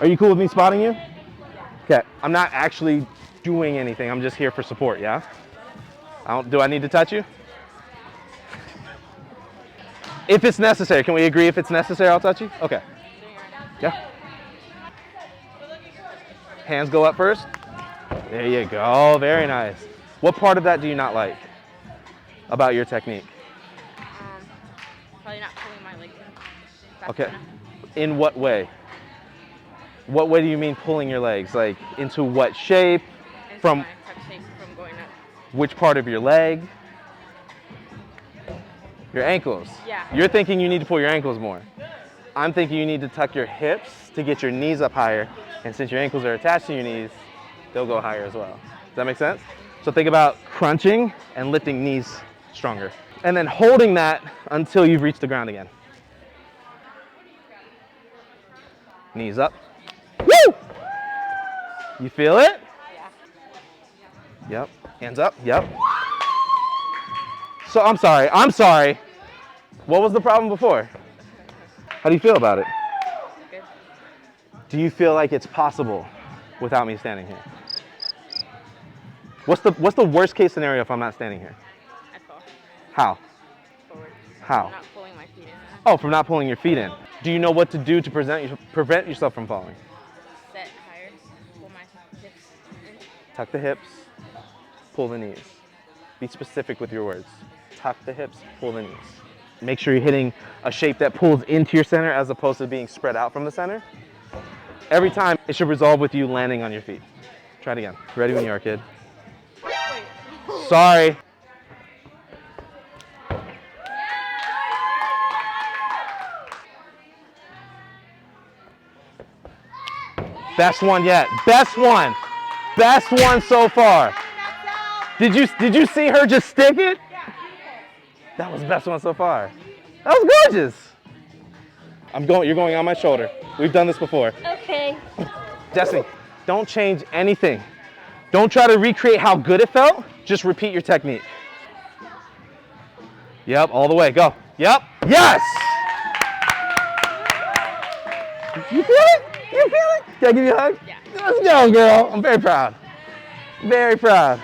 Are you cool with me spotting you? Okay, I'm not actually doing anything. I'm just here for support, yeah? Do I need to touch you? If it's necessary, can we agree if it's necessary I'll touch you? Okay. Yeah. Hands go up first. There you go, very nice. What part of that do you not like about your technique? Probably not pulling my legs in. Okay. In what way? What way do you mean pulling your legs? Like into what shape? From my tuck shape from going up. which part of your leg? Your ankles. Yeah. You're thinking you need to pull your ankles more. I'm thinking you need to tuck your hips to get your knees up higher. And since your ankles are attached to your knees, they'll go higher as well. Does that make sense? So think about crunching and lifting knees stronger. And then holding that until you've reached the ground again. Knees up. Woo! You feel it? Yeah. Yep. Hands up. Yep. So I'm sorry. What was the problem before? How do you feel about it? Good. Do you feel like it's possible without me standing here? What's the worst case scenario if I'm not standing here? I fall How? forward. How? I'm not pulling my feet in. Oh, from not pulling your feet in. Do you know what to do to prevent yourself from falling? Set higher. Pull my hips in. Tuck the hips, pull the knees. Be specific with your words. Tuck the hips, pull the knees. Make sure you're hitting a shape that pulls into your center as opposed to being spread out from the center. Every time, it should resolve with you landing on your feet. Try it again. Ready when you are, kid. Wait. Sorry. Best one yet. Best one. Best one so far. Did you see her just stick it? That was the best one so far. That was gorgeous. You're going on my shoulder. We've done this before. Okay. Destiny, don't change anything. Don't try to recreate how good it felt. Just repeat your technique. Yep, all the way. Go. Yep. Yes! You feel it? You feel it? Can I give you a hug? Yeah. Let's go, girl. I'm very proud. Very proud.